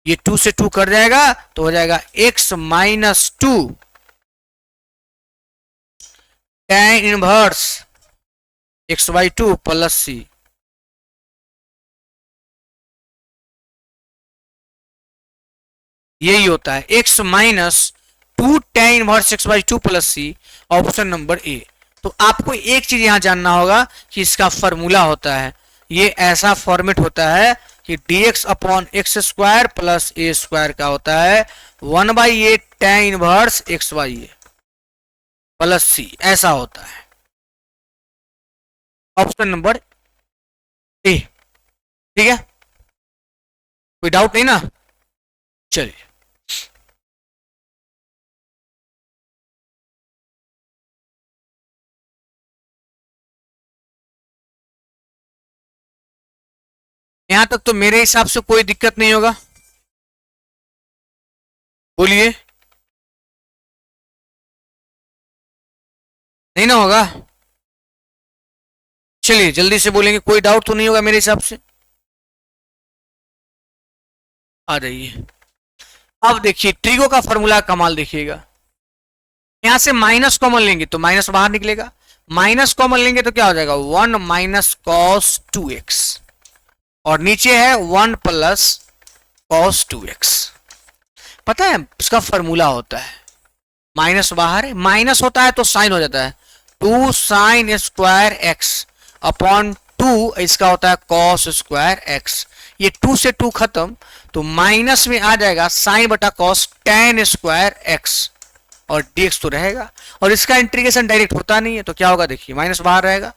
ये 2 से 2 कट जाएगा तो हो जाएगा x minus 2 tan inverse x by 2 plus C. यही होता है x minus 2 tan inverse x by 2 plus C, option number A. तो आपको एक चीज यहां जानना होगा कि इसका फॉर्मूला होता है, ये ऐसा फॉर्मेट होता है कि dx upon x square plus a square का होता है 1/a tan inverse x by a plus C, ऐसा होता है ऑप्शन नंबर ए। ठीक है, कोई डाउट नहीं ना, चलिए यहां तक तो मेरे हिसाब से कोई दिक्कत नहीं होगा, बोलिए। नहीं ना होगा, चलिए जल्दी से बोलेंगे, कोई डाउट तो नहीं होगा मेरे हिसाब से, आ जाइए। अब देखिए ट्रिगो का फॉर्मूला कमाल देखिएगा, यहां से माइनस कॉमन लेंगे तो माइनस बाहर निकलेगा, माइनस कॉमन लेंगे तो क्या हो जाएगा 1 माइनस कॉस 2x, और नीचे है 1 प्लस कॉस 2x। पता है इसका फॉर्मूला होता है, माइनस बाहर है, माइनस होता है तो साइन हो जाता है 2 साइन स्क्वायर एक्स अपॉन 2, इसका होता है कॉस स्क्वायर एक्स। ये 2 से 2 खत्म तो माइनस में आ जाएगा साइन बटा कॉस tan स्क्वायर एक्स, और dx तो रहेगा, और इसका इंटीग्रेशन डायरेक्ट होता नहीं है तो क्या होगा देखिए, माइनस बाहर रहेगा,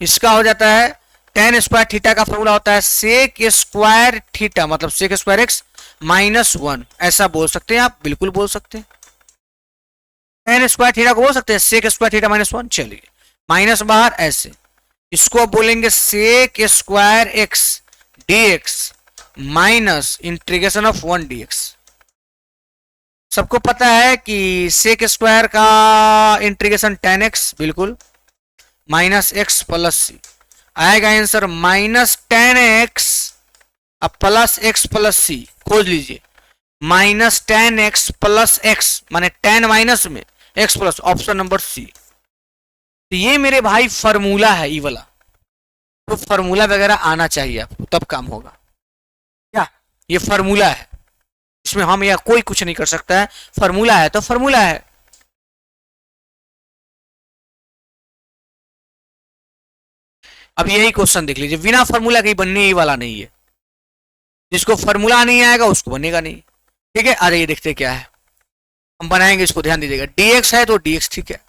इसका हो जाता है tan स्क्वायर थीटा का फॉर्मूला होता है सेक स्क्वायर थीटा, मतलब सेक स्क्वायर एक्स माइनस 1, ऐसा बोल सकते हैं आप, बिल्कुल बोल सकते हैं, tan स्क्वायर थीटा को बोल सकते हैं सेक स्क्वायर थीटा माइनस 1। चलिए माइनस बाहर ऐसे, इसको आप बोलेंगे sec square x dx minus integration of 1 dx। सबको पता है कि सेक स्क्वायर का इंटीग्रेशन tan x, बिल्कुल, माइनस एक्स प्लस सी आएगा आंसर माइनस tan x अब प्लस एक्स प्लस सी, खोज लीजिए, minus tan x plus x माने tan माइनस में x plus, option number C. तो ये मेरे भाई फॉर्मूला है, ई वाला, तो फॉर्मूला वगैरह आना चाहिए आपको तब काम होगा, क्या ये फॉर्मूला है, इसमें हम या कोई कुछ नहीं कर सकता है, फॉर्मूला है तो फॉर्मूला है। अब यही क्वेश्चन देख लीजिए, बिना फॉर्मूला कहीं बनने ही वाला नहीं है, जिसको फॉर्मूला नहीं आएगा उसको बनेगा नहीं। ठीक है, अरे ये देखते क्या है, हम बनाएंगे इसको, ध्यान दीजिएगा, dx है तो dx ठीक है,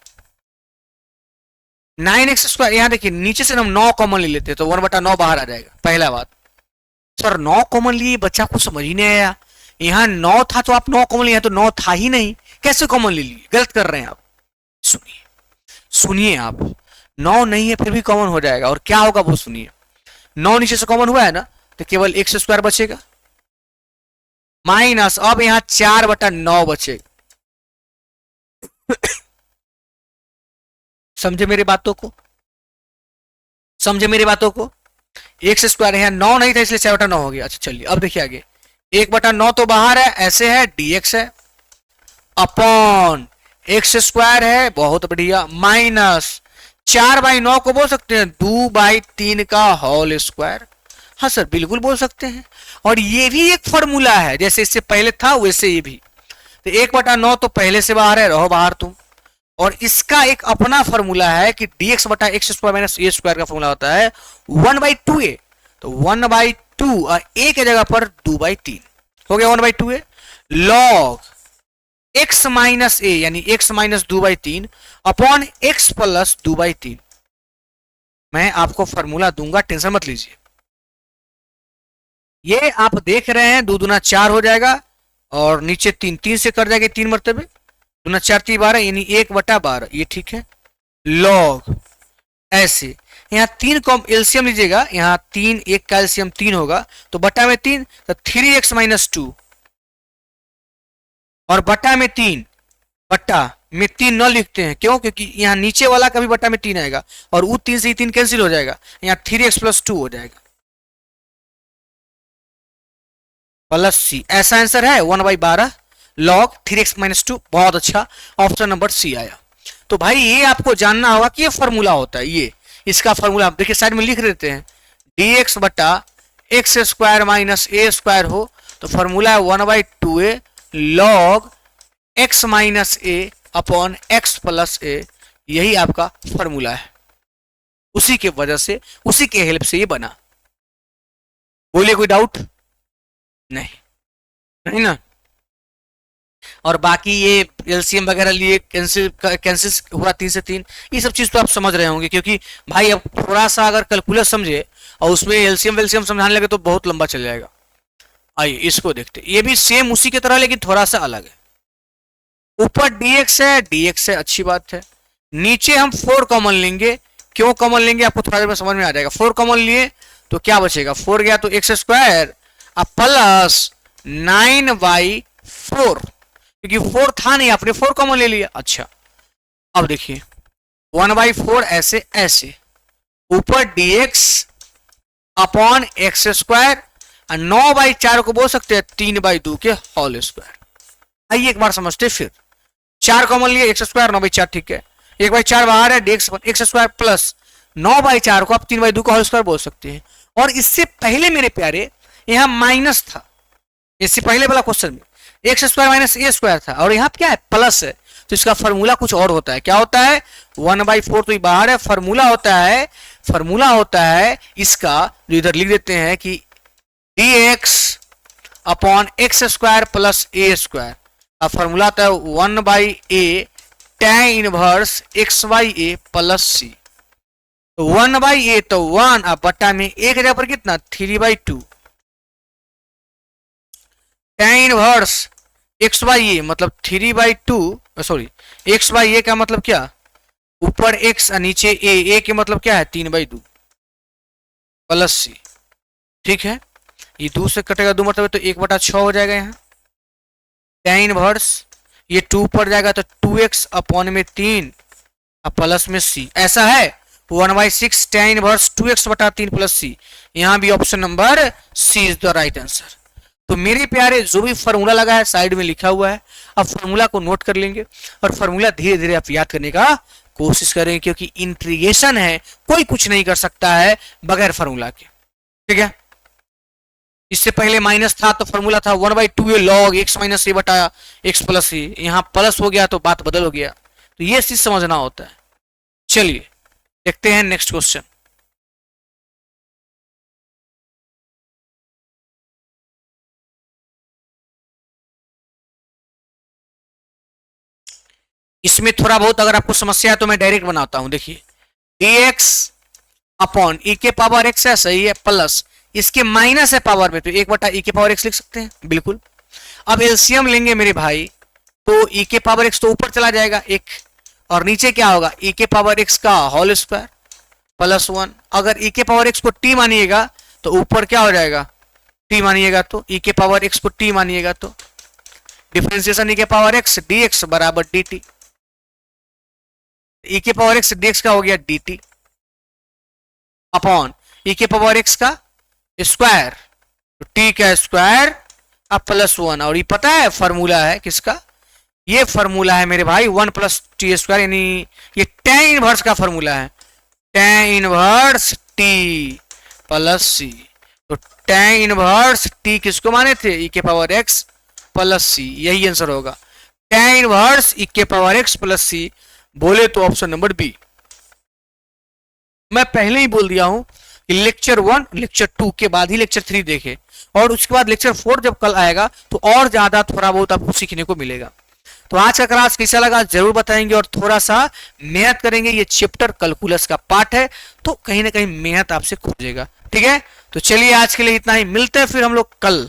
9x स्क्वायर, यहां देखिए नीचे से हम 9 कॉमन ले लेते तो 1/9 बाहर आ जाएगा, पहला बात। सर 9 कॉमन लिए, बच्चा को समझ ही नहीं आया, यहाँ 9 था तो आप 9 कॉमन लिए, तो 9 था ही नहीं, कैसे कॉमन ले लिए, गलत कर रहे हैं आप। सुनिए सुनिए आप, 9 नहीं है फिर भी कॉमन हो जाएगा, और क्या होगा वो सुनिए, 9 नीचे से कॉमन हुआ है ना, तो केवल x स्क्वायर बचेगा, माइनस, अब यहां 4/9 बचे। समझे मेरी बातों को, समझे मेरी बातों को। एक्स स्क्वायर यहाँ 9 नहीं था इसलिए 4/9 हो गया। अच्छा चलिए अब देखिए आगे, 1/9 तो बाहर है, ऐसे है dx है, अपॉन एक्स स्क्वायर है, बहुत बढ़िया, माइनस 4/9 को बोल सकते हैं 2/3 का होल स्क्वायर। हाँ सर बिल्कुल बोल सकते हैं। और ये भी एक फॉर्मूला है, जैसे इससे पहले था वैसे ये भी। तो 1/9 तो पहले से बाहर है, रहो बाहर तुम। और इसका एक अपना फॉर्मूला है कि dx बटा एक्स स्क्वायर माइनस ए स्क्वायर का फॉर्मूला होता है 1/2a। तो 1/2 और a के जगह पर 2/3 हो गया 1/2a। लॉग x माइनस ए यानी x minus 2/3 upon x plus 2/3। मैं आपको फॉर्मूला दूंगा, टेंशन मत लीजिए। ये आप देख रहे हैं 2 दूना 4 हो जाएगा और नीचे 3, 3 से कर जाएगा 3 मरतबे, 2 दूना 4 3 12 यानी 1/12, ये ठीक है। लॉग ऐसे यहाँ 3 को एलसीएम लीजिएगा, यहाँ 3 1 का एलसीएम 3 होगा, तो बटा में 3 तो 3x माइनस 2 और बटा में 3, बटा में 3 न लिखते हैं, क्यों? क्योंकि यहाँ नीचे वाला का भी बटा में 3 आएगा और वो 3 से 3 कैंसिल हो जाएगा, यहाँ 3x प्लस 2 हो जाएगा प्लस सी। ऐसा आंसर है 1/12 लॉग 3x माइनस 2। बहुत अच्छा, ऑप्शन नंबर सी आया। तो भाई ये आपको जानना होगा कि ये फॉर्मूला होता है, ये इसका फॉर्मूला आप देखिए साइड में लिख देते हैं, dx बटा एक्स स्क्वायर माइनस ए स्क्वायर हो तो फॉर्मूला है 1/2a लॉग x माइनस ए अपॉन x प्लस ए। यही आपका फॉर्मूला है, उसी के वजह से, उसी के हेल्प से ये बना। बोलिए कोई डाउट? नहीं, नहीं ना। और बाकी ये एलसीएम वगैरह लिए कैंसिल कैंसिल हुआ 3 से 3, ये सब चीज तो आप समझ रहे होंगे, क्योंकि भाई अब थोड़ा सा अगर कैलकुलस समझे और उसमें एलसीएम वेलसीएम समझाने लगे तो बहुत लंबा चल जाएगा। आइए इसको देखते, ये भी सेम उसी की तरह लेकिन थोड़ा सा अलग है। ऊपर dx है, dx है, अच्छी बात है। नीचे हम 4 कॉमन लेंगे, क्यों कॉमन लेंगे आपको थोड़ा देर में समझ में आ जाएगा। 4 कॉमन लिए तो क्या बचेगा, 4 गया तो एक्स स्क्वायर प्लस 9/4, क्योंकि 4 था नहीं, आपने 4 कॉमन ले लिया। अच्छा अब देखिए 1/4 ऐसे ऐसे, ऊपर dx अपॉन एक्स स्क्वायर, 9/4 को बोल सकते हैं 3/2 के होल स्क्वायर। आइए एक बार समझते फिर, 4 कॉमन लिए एक्स स्क्वायर 9/4, ठीक है, 1/4 बाहर है, dx एक्स स्क्वायर प्लस 9/4 को आप 3/2 का होल स्क्वायर बोल सकते हैं। और इससे पहले मेरे प्यारे यहां माइनस था, इससे पहले वाला क्वेश्चन में एक्स स्क्वायर माइनस ए स्क्वायर था और यहाँ क्या है, प्लस है, तो इसका फॉर्मूला कुछ और होता है। क्या होता है, 1/4 तो बाहर है, फॉर्मूला होता है इसका, जो इधर लिख देते हैं कि dx upon x square plus a square. अब फॉर्मूला आता है 1/a tan inverse x/a plus सी। तो 1/a तो 1, अब बट्टा में एक जगह पर कितना 3/2 tan इनवर्स x/a मतलब 3/2, सॉरी x/a का मतलब क्या, ऊपर x नीचे a के मतलब क्या है 3/2 प्लस सी। ठीक है, ये 2 से कटेगा 2 मतलब तो 1/6 हो जाएगा। यहाँ tan इनवर्स ये 2 पड़ जाएगा तो 2x अपॉन में 3 प्लस में c। ऐसा है 1/6 tan इनवर्स 2x बटा 3 प्लस c। यहाँ भी option number C is the right answer. तो मेरे प्यारे जो भी फॉर्मूला लगा है साइड में लिखा हुआ है, अब फॉर्मूला को नोट कर लेंगे और फॉर्मूला धीरे धीरे आप याद करने का कोशिश करेंगे, क्योंकि इंटीग्रेशन है, कोई कुछ नहीं कर सकता है बगैर फॉर्मूला के। ठीक है, इससे पहले माइनस था तो फॉर्मूला था 1/2a log x माइनस ए बटा एक्स प्लस ए, यहाँ प्लस हो गया तो बात बदल हो गया। तो ये चीज समझना होता है। चलिए देखते हैं नेक्स्ट क्वेश्चन। इसमें थोड़ा बहुत अगर आपको समस्या है तो मैं डायरेक्ट बनाता हूं। देखिए dx अपॉन e के पावर x है, सही है, प्लस इसके माइनस है पावर में तो 1/e के पावर x लिख सकते हैं, बिल्कुल। अब एलसीएम लेंगे मेरे भाई तो e के पावर x तो ऊपर चला जाएगा 1 और नीचे क्या होगा e के पावर x का होल स्क्वायर प्लस 1। अगर e के पावर x को t मानिएगा तो ऊपर क्या हो जाएगा टी मानिएगा तो, ई के पावर एक्स को टी मानिएगा तो डिफरेंशिएशन ई के पावर एक्स डी एक्स बराबर डी टी। ई के पावर एक्स डी एक्स का हो गया डी टी अपॉन ई के पावर एक्स का स्क्वायर, तो टी का स्क्वायर अब प्लस वन। और ये पता है फॉर्मूला है किसका, ये फॉर्मूला है मेरे भाई वन प्लस टी स्क्वायर, यानी ये tan इनवर्स का फॉर्मूला है, tan इनवर्स टी प्लस सी। तो tan इनवर्स टी किसको माने थे, ई के पावर एक्स प्लस सी, यही आंसर होगा tan इनवर्स ई के पावर एक्स प्लस सी। बोले तो ऑप्शन नंबर बी। मैं पहले ही बोल दिया हूं कि लेक्चर 1 लेक्चर 2 के बाद ही लेक्चर 3 देखे, और उसके बाद लेक्चर 4 जब कल आएगा तो और ज्यादा थोड़ा बहुत आपको सीखने को मिलेगा। तो आज का क्लास कैसा लगा जरूर बताएंगे, और थोड़ा सा मेहनत करेंगे। ये चैप्टर कैलकुलस का पार्ट है, तो कहीं ना कहीं मेहनत आपसे खोजेगा, ठीक है। तो चलिए आज के लिए इतना ही, मिलते हैं फिर हम लोग कल।